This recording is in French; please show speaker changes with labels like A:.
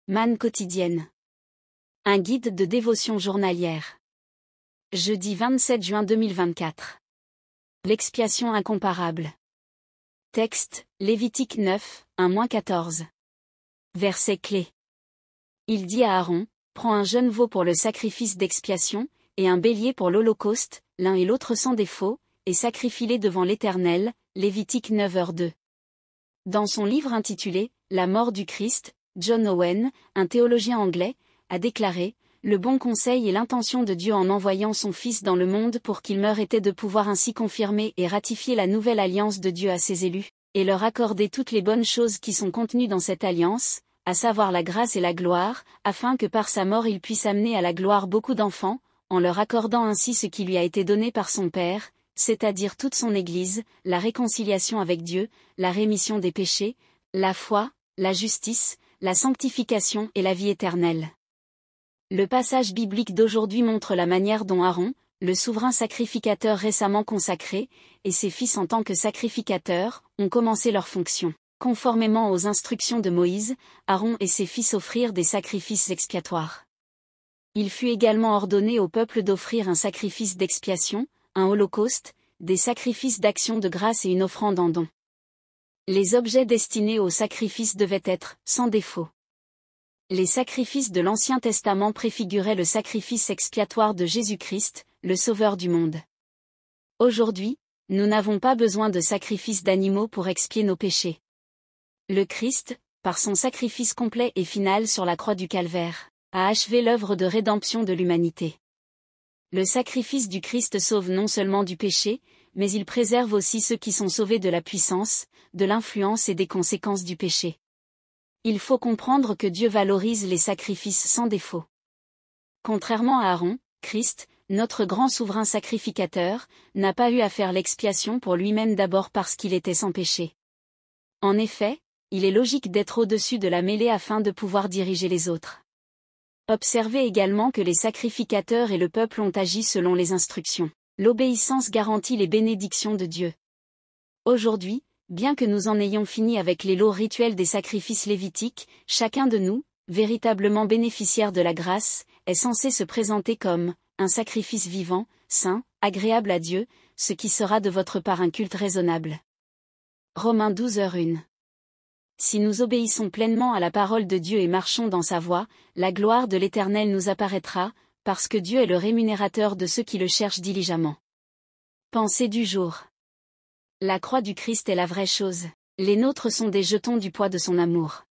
A: Manne quotidienne. Un guide de dévotion journalière. Jeudi 27 juin 2024. L'expiation incomparable. Texte, Lévitique 9, 1-14. Verset clé. Il dit à Aaron, prends un jeune veau pour le sacrifice d'expiation, et un bélier pour l'holocauste, l'un et l'autre sans défaut, et sacrifie-les devant l'Éternel, Lévitique 9h2. Dans son livre intitulé « La mort du Christ », John Owen, un théologien anglais, a déclaré « Le bon conseil et l'intention de Dieu en envoyant son Fils dans le monde pour qu'il meure était de pouvoir ainsi confirmer et ratifier la nouvelle alliance de Dieu à ses élus, et leur accorder toutes les bonnes choses qui sont contenues dans cette alliance, à savoir la grâce et la gloire, afin que par sa mort il puisse amener à la gloire beaucoup d'enfants, en leur accordant ainsi ce qui lui a été donné par son Père, c'est-à-dire toute son Église, la réconciliation avec Dieu, la rémission des péchés, la foi, la justice, la sanctification et la vie éternelle. » Le passage biblique d'aujourd'hui montre la manière dont Aaron, le souverain sacrificateur récemment consacré, et ses fils en tant que sacrificateurs, ont commencé leur fonction. Conformément aux instructions de Moïse, Aaron et ses fils offrirent des sacrifices expiatoires. Il fut également ordonné au peuple d'offrir un sacrifice d'expiation, un holocauste, des sacrifices d'action de grâce et une offrande en don. Les objets destinés au sacrifice devaient être sans défaut. Les sacrifices de l'Ancien Testament préfiguraient le sacrifice expiatoire de Jésus-Christ, le Sauveur du monde. Aujourd'hui, nous n'avons pas besoin de sacrifices d'animaux pour expier nos péchés. Le Christ, par son sacrifice complet et final sur la croix du Calvaire, a achevé l'œuvre de rédemption de l'humanité. Le sacrifice du Christ sauve non seulement du péché, mais il préserve aussi ceux qui sont sauvés de la puissance, de l'influence et des conséquences du péché. Il faut comprendre que Dieu valorise les sacrifices sans défaut. Contrairement à Aaron, Christ, notre grand souverain sacrificateur, n'a pas eu à faire l'expiation pour lui-même d'abord parce qu'il était sans péché. En effet, il est logique d'être au-dessus de la mêlée afin de pouvoir diriger les autres. Observez également que les sacrificateurs et le peuple ont agi selon les instructions. L'obéissance garantit les bénédictions de Dieu. Aujourd'hui, bien que nous en ayons fini avec les lots rituels des sacrifices lévitiques, chacun de nous, véritablement bénéficiaire de la grâce, est censé se présenter comme un sacrifice vivant, saint, agréable à Dieu, ce qui sera de votre part un culte raisonnable. Romains 12h1. Si nous obéissons pleinement à la parole de Dieu et marchons dans sa voie, la gloire de l'Éternel nous apparaîtra, parce que Dieu est le rémunérateur de ceux qui le cherchent diligemment. Pensée du jour. La croix du Christ est la vraie chose. Les nôtres sont des jetons du poids de son amour.